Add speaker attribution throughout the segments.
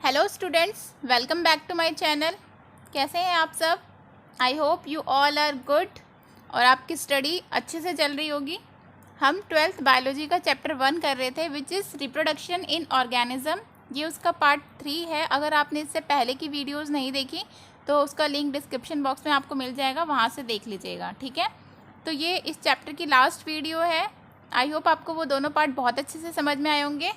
Speaker 1: Hello students, welcome back to my channel. कैसे हैं आप सब? I hope you all are good और आपकी स्टडी अच्छे से चल रही होगी। हम 12th बायोलॉजी का चैप्टर 1 कर रहे थे, which is reproduction in organism. ये उसका पार्ट 3 है। अगर आपने इससे पहले की वीडियोस नहीं देखी तो उसका लिंक डिस्क्रिप्शन बॉक्स में आपको मिल जाएगा, वहाँ से देख लीजिएगा, ठीक है। तो ये इस चैप्टर की लास्ट वीडियो है। आई होप आपको वो दोनों पार्ट बहुत अच्छे से समझ में आए होंगे,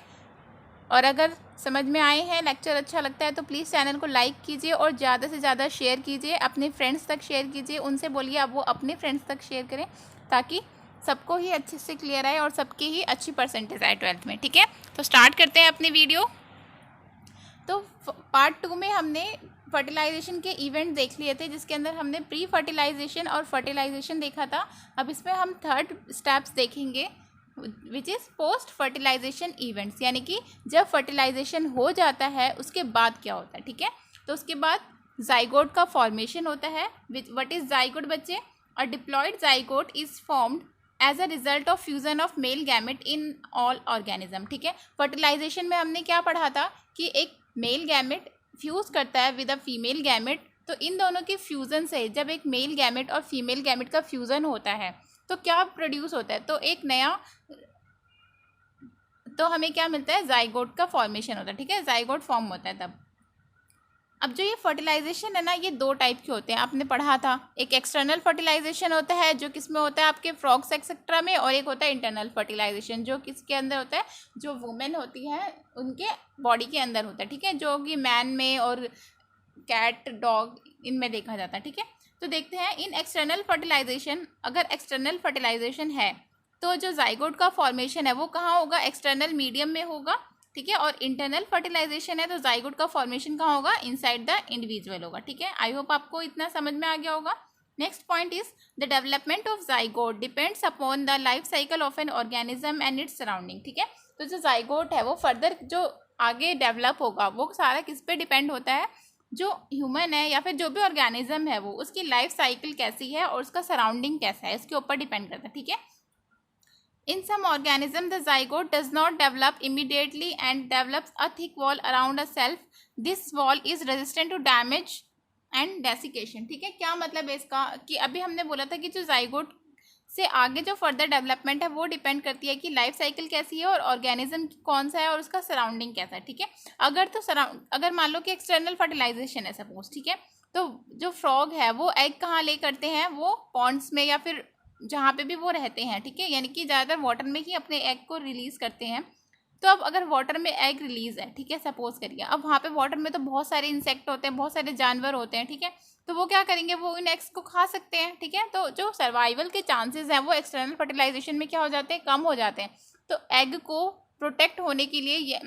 Speaker 1: और अगर समझ में आए हैं, लेक्चर अच्छा लगता है तो प्लीज़ चैनल को लाइक कीजिए और ज़्यादा से ज़्यादा शेयर कीजिए, अपने फ्रेंड्स तक शेयर कीजिए। उनसे बोलिए अब वो अपने फ्रेंड्स तक शेयर करें, ताकि सबको ही अच्छे से क्लियर आए और सबकी ही अच्छी परसेंटेज आए 12th में, ठीक है। तो स्टार्ट करते हैं अपनी वीडियो। तो पार्ट 2 में हमने फर्टिलाइजेशन के इवेंट देख लिए थे, जिसके अंदर हमने प्री फर्टिलाइजेशन और फर्टिलाइजेशन देखा था। अब इसमें हम थर्ड स्टेप्स देखेंगे, which is post fertilization events, यानी कि जब फर्टिलाइजेशन हो जाता है उसके बाद क्या होता है, ठीक है। तो उसके बाद जाइगोट का फॉर्मेशन होता है। व्हाट इज जाइगोट बच्चे? A diploid zygote is formed as a result of fusion of male gamete in all organism, ठीक है। फर्टिलाइजेशन में हमने क्या पढ़ा था कि एक मेल गैमेट फ्यूज करता है विद अ फीमेल गैमेट। तो इन दोनों के फ्यूजन से जब एक मेल गैमेट और फीमेल गैमेट का फ्यूजन होता है तो क्या प्रोड्यूस होता है? तो एक नया, तो हमें क्या मिलता है? जाइगोट का फॉर्मेशन होता है, ठीक है। जाइगोट फॉर्म होता है तब। अब जो ये फर्टिलाइजेशन है ना, ये दो टाइप के होते हैं, आपने पढ़ा था। एक एक्सटर्नल फर्टिलाइजेशन होता है जो किसमें होता है? आपके फ्रॉग्स एक्सेट्रा में। और एक होता है इंटरनल फर्टिलाइजेशन जो किसके अंदर होता है? जो वुमेन होती है उनके बॉडी के अंदर होता है, ठीक है, जो कि मैन में और कैट, डॉग, इनमें देखा जाता है, ठीक है। तो देखते हैं इन एक्सटर्नल फर्टिलाइजेशन, अगर एक्सटर्नल फर्टिलाइजेशन है तो जो जाइगोट का फॉर्मेशन है वो कहाँ होगा? एक्सटर्नल मीडियम में होगा, ठीक है। और इंटरनल फर्टिलाइजेशन है तो जाइगोट का फॉर्मेशन कहाँ होगा? इनसाइड द इंडिविजुअल होगा, ठीक है। आई होप आपको इतना समझ में आ गया होगा। Next point is the development of zygote depends upon the life cycle of an organism and its surrounding, ठीक है। तो जो जाइगोट है वो फर्दर जो आगे डेवलप होगा वो सारा किस पे डिपेंड होता है? जो ह्यूमन है या फिर जो भी ऑर्गेनिज्म है वो उसकी लाइफ साइकिल कैसी है और उसका सराउंडिंग कैसा है, इसके ऊपर डिपेंड करता है, ठीक है। In some organisms, the zygote does not develop immediately and develops a thick wall around a self. This wall is resistant to damage and desiccation, ठीक है। क्या मतलब है इसका? कि अभी हमने बोला था कि जो जाइगोट से आगे जो फर्दर डेवलपमेंट है वो डिपेंड करती है कि लाइफ साइकिल कैसी है और ऑर्गेनिज्म कौन सा है और उसका सराउंडिंग कैसा है, ठीक है। अगर मान लो कि एक्सटर्नल फर्टिलाइजेशन है सपोज, ठीक है, तो जो फ्रॉग है वो एग कहाँ ले करते हैं? वो पॉन्ड्स में या फिर जहाँ पे भी वो रहते हैं, ठीक है, यानी कि ज़्यादातर वाटर में ही अपने एग को रिलीज़ करते हैं। तो अब अगर वाटर में एग रिलीज़ है, ठीक है, सपोज करिए, अब वहाँ पे वाटर में तो बहुत सारे इंसेक्ट होते हैं, बहुत सारे जानवर होते हैं, ठीक है। तो वो क्या करेंगे? वो इन एग्स को खा सकते हैं, ठीक है। तो जो सर्वाइवल के चांसेस हैं वो एक्सटर्नल फर्टिलाइजेशन में क्या हो जाते हैं? कम हो जाते हैं। तो एग को प्रोटेक्ट होने के लिए ये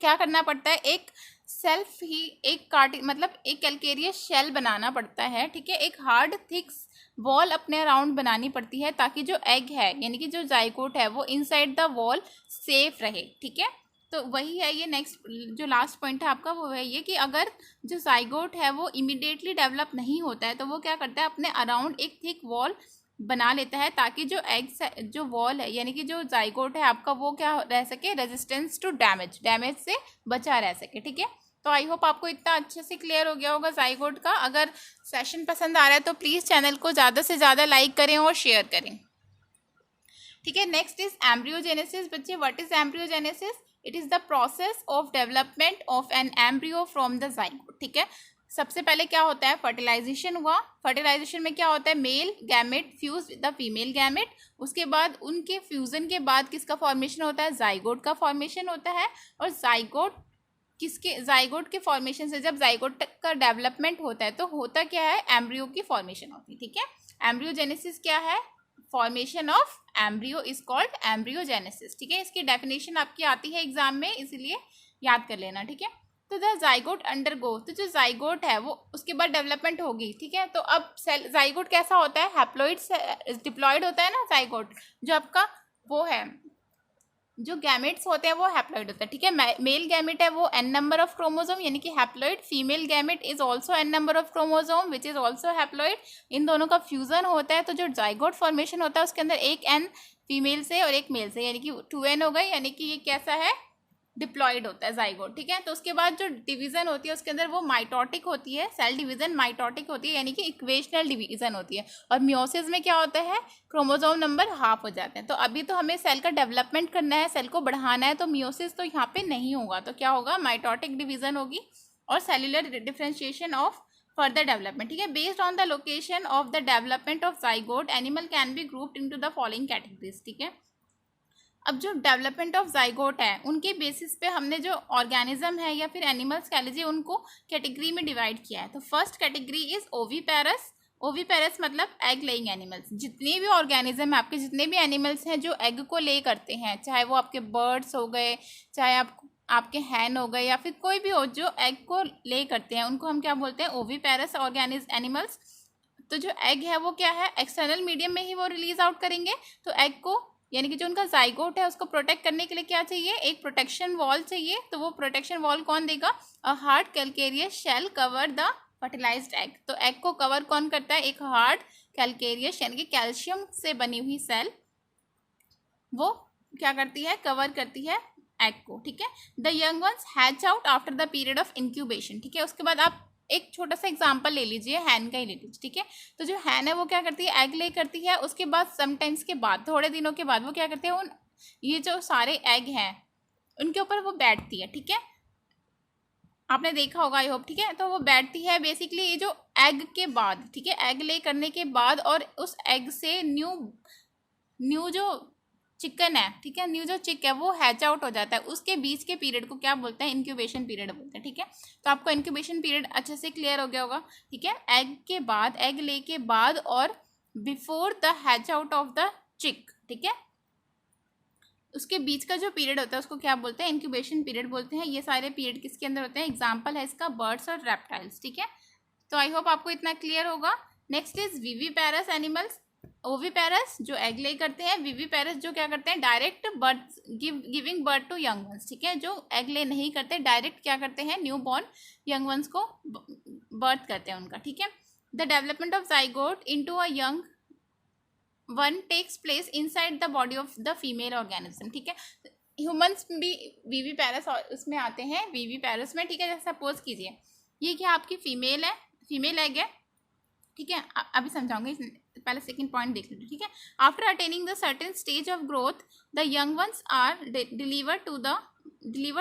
Speaker 1: क्या करना पड़ता है? एक सेल्फ ही एक मतलब एक कैलकेरियस शेल बनाना पड़ता है, ठीक है। एक हार्ड थिक वॉल अपने अराउंड बनानी पड़ती है ताकि जो एग है यानी कि जो जाइगोट है वो इनसाइड द वॉल सेफ रहे, ठीक है। तो वही है ये नेक्स्ट जो लास्ट पॉइंट है आपका, वो है ये कि अगर जो जाइगोट है वो इमीडिएटली डेवलप नहीं होता है तो वो क्या करता है? अपने अराउंड एक थिक वॉल बना लेता है ताकि जो एग जो वॉल है यानी कि जो जाइगोट है आपका वो क्या रह सके? रेजिस्टेंस टू डैमेज से बचा रह सके, ठीक है। तो आई होप आपको इतना अच्छे से क्लियर हो गया होगा जाइगोट का। अगर सेशन पसंद आ रहा है तो प्लीज़ चैनल को ज़्यादा से ज़्यादा लाइक करें और शेयर करें, ठीक है। Next is embryogenesis. बच्चे, what is embryogenesis? It is the process of development of an embryo from the zygote, ठीक है। सबसे पहले क्या होता है? फर्टिलाइजेशन हुआ। फर्टिलाइजेशन में क्या होता है? Male gamete fuse with the female gamete. उसके बाद उनके फ्यूजन के बाद किसका फॉर्मेशन होता है? जाइगोट का फॉर्मेशन होता है। और जाइगोट के फॉर्मेशन से जब जाइगोट का डेवलपमेंट होता है तो होता क्या है? एम्ब्रियो की फॉर्मेशन होती है, ठीक है। एम्ब्रियोजेनेसिस क्या है? Formation of embryo is called embryogenesis, ठीक है। इसकी डेफिनेशन आपकी आती है एग्जाम में, इसलिए याद कर लेना, ठीक है। तो द जाइगोट अंडरगो, तो जो जाइगोट है वो उसके बाद डेवलपमेंट होगी, ठीक है। तो अब सेल जाइगोट कैसा होता है? हैप्लॉइड डिप्लॉयड होता है ना जाइगोट, जो आपका वो है, जो गैमेट्स होते हैं वो हैप्लॉइड होता है, ठीक है। मेल गैमेट है वो n नंबर ऑफ क्रोमोसोम यानी कि haploid. Female gamete is also n number of chromosome which is also haploid. इन दोनों का फ्यूजन होता है तो जो जाइगोट फॉर्मेशन होता है उसके अंदर एक n फीमेल से और एक मेल से, यानी कि 2n हो गई, यानी कि ये कैसा है? डिप्लॉयड होता है जाइगोट, ठीक है। तो उसके बाद जो डिवीजन होती है उसके अंदर वो माइटोटिक होती है, सेल डिवीजन माइटोटिक होती है, यानी कि इक्वेशनल डिवीजन होती है। और मियोसिस में क्या होता है, क्रोमोसोम नंबर हाफ हो जाते हैं। तो अभी तो हमें सेल का डेवलपमेंट करना है, सेल को बढ़ाना है, तो मियोसिस तो यहाँ पे नहीं होगा। तो क्या होगा, माइटोटिक डिवीजन होगी और cellular differentiation of further development, ठीक है। Based on the location of the development of zygote animal can be grouped into the following categories, ठीक है। अब जो डेवलपमेंट ऑफ जाइगोट है उनके बेसिस पे हमने जो ऑर्गेनिज्म है या फिर एनिमल्स कह लीजिए उनको कैटेगरी में डिवाइड किया है। तो first category is oviparous. Oviparous मतलब एग लेइंग एनिमल्स। जितने भी ऑर्गेनिज्म है आपके, जितने भी एनिमल्स हैं जो एग को ले करते हैं, चाहे वो आपके बर्ड्स हो गए, चाहे आपके हैन हो गए, या फिर कोई भी हो जो एग को ले करते हैं, उनको हम क्या बोलते हैं, ओवीपेरस एनिमल्स। तो जो एग है वो क्या है, एक्सटर्नल मीडियम में ही वो रिलीज आउट करेंगे। तो एग को, यानी कि जो उनका जाइगोट है उसको प्रोटेक्ट करने के लिए क्या चाहिए, एक प्रोटेक्शन वॉल चाहिए। तो वो प्रोटेक्शन वॉल कौन देगा, a hard calcareous shell cover the fertilized egg. तो एग को कवर कौन करता है, एक हार्ड कैलकेरियस यानी कि कैल्शियम से बनी हुई सेल, वो क्या करती है, कवर करती है एग को, ठीक है। The young once hatch out after the period of incubation, ठीक है। उसके बाद आप एक छोटा सा एग्जांपल ले लीजिए हैन का ही ले लीजिए, ठीक है। तो जो हैन है वो क्या करती है, एग ले करती है। उसके बाद समटाइम्स के बाद, थोड़े दिनों के बाद वो क्या करते हैं, उन ये जो सारे एग हैं उनके ऊपर वो बैठती है, ठीक है। आपने देखा होगा आई होप, ठीक है। तो वो बैठती है बेसिकली ये जो एग के बाद, ठीक है, एग ले करने के बाद, और उस एग से न्यू जो चिकन है, ठीक है, न्यू जो चिक है वो हैच आउट हो जाता है। उसके बीच के पीरियड को क्या बोलते हैं, इंक्यूबेशन पीरियड बोलते हैं, ठीक है। तो आपको इंक्यूबेशन पीरियड अच्छे से क्लियर हो गया होगा, ठीक है। एग के बाद, एग ले के बाद और before the hatch out of the चिक, ठीक है, उसके बीच का जो पीरियड होता है उसको क्या बोलते हैं, इंक्यूबेशन पीरियड बोलते हैं। ये सारे पीरियड किसके अंदर होते हैं, एग्जाम्पल है इसका बर्ड्स और रेप्टाइल्स, ठीक है। तो आई होप आपको इतना क्लियर होगा। Next is viviparous animals. Oviparous जो एग ले करते हैं, विविपेरस जो क्या करते हैं, direct birth giving birth to young ones, ठीक है। जो एग ले नहीं करते, डायरेक्ट क्या करते हैं, न्यू बॉर्न यंग वंस को बर्थ करते हैं उनका, ठीक है। The development of zygote into a young one takes place inside the body of the female organism, ठीक है। ह्यूमंस भी विविपेरस उसमें आते हैं, विविपेरस में, ठीक है। जैसे सपोज कीजिए ये क्या आपकी फीमेल है, फीमेल एग है, ठीक है। अभी समझाऊंगी, पहले सेकंड पॉइंट देख लीजिए, ठीक है। After attaining the certain stage of growth the young ones are delivered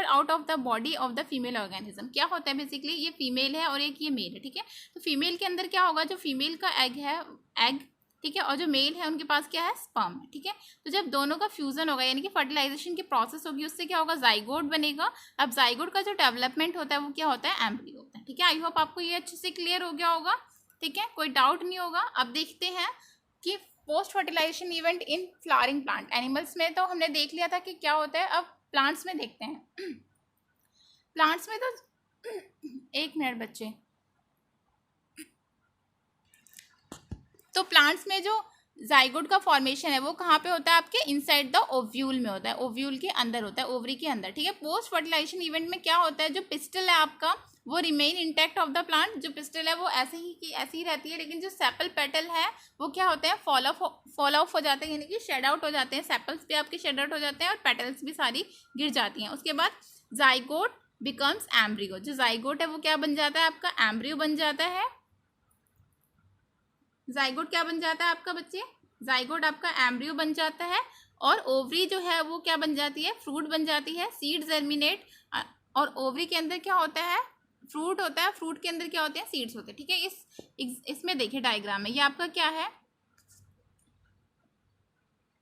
Speaker 1: out of the body of the female organism. क्या होता है बेसिकली, ये फीमेल है और एक ये मेल है, ठीक है। तो फीमेल के अंदर क्या होगा, जो फीमेल का एग है, एग, ठीक है, और जो मेल है उनके पास क्या है, स्पर्म है, ठीक है। तो जब दोनों का फ्यूजन होगा, यानी कि फर्टिलाइजेशन की प्रोसेस होगी, उससे क्या होगा, जाइगोट बनेगा। अब जाइगोट का जो डेवलपमेंट होता है वो क्या होता है, एम्ब्रियो होता है, ठीक है। आई होप आपको ये अच्छे से क्लियर हो गया होगा, ठीक है, कोई डाउट नहीं होगा। अब देखते हैं कि post fertilization event in flowering plant. Animals में तो हमने देख लिया था कि क्या होता है, अब प्लांट्स में देखते हैं। प्लांट्स में तो एक मिनट बच्चे, तो प्लांट्स में जो जाइगोट का फॉर्मेशन है वो कहाँ पे होता है, आपके इनसाइड द ओव्यूल में होता है, ओव्यूल के अंदर होता है, ओवरी के अंदर, ठीक है। पोस्ट फर्टिलाइजेशन इवेंट में क्या होता है, जो पिस्टल है आपका वो remain intact of the plant. जो पिस्टल है वो ऐसे ही रहती है, लेकिन जो सेपल पेटल है वो क्या होते हैं, फॉल ऑफ हो जाते हैं, यानी कि शेड आउट हो जाते हैं। सेपल्स भी आपके शेड आउट हो जाते हैं और पेटल्स भी सारी गिर जाती हैं। उसके बाद जाइगोट बिकम्स एम्ब्रियो। जो जाइगोट है वो क्या बन जाता है, आपका एम्ब्रियो बन जाता है। जाइगोट क्या बन जाता है आपका बच्चे, जाइगोट आपका एम्ब्रियो बन जाता है। और ओवरी जो है वो क्या बन जाती है, फ्रूट बन जाती है। सीड जर्मिनेट, और ओवरी के अंदर क्या होता है, फ्रूट होता है। फ्रूट के अंदर क्या होते हैं, सीड्स होते हैं, ठीक है। इसमें देखिए डायग्राम में, ये आपका क्या है,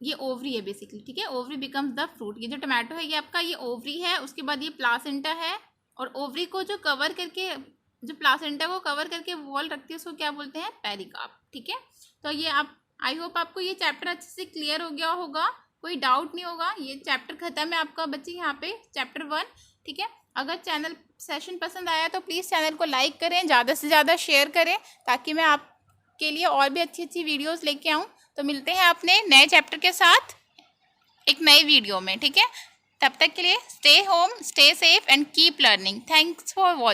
Speaker 1: ये ओवरी है बेसिकली, ठीक है। Ovary becomes the fruit. ये जो टमाटो है ये आपका ये ओवरी है, उसके बाद ये प्लासेंटा है, और ओवरी को जो कवर करके, जो प्लासेंटा को कवर करके वॉल रखती है उसको क्या बोलते हैं, पेरिकार्प, ठीक है। तो ये आप, आई होप आपको ये चैप्टर अच्छे से क्लियर हो गया होगा, कोई डाउट नहीं होगा। ये चैप्टर खत्म है आपका बच्चे, यहाँ पे चैप्टर 1, ठीक है। अगर चैनल सेशन पसंद आया तो प्लीज़ चैनल को लाइक करें, ज़्यादा से ज़्यादा शेयर करें, ताकि मैं आपके लिए और भी अच्छी अच्छी वीडियोस लेके आऊँ। तो मिलते हैं अपने नए चैप्टर के साथ एक नए वीडियो में, ठीक है। तब तक के लिए stay home, stay safe and keep learning. Thanks for watching.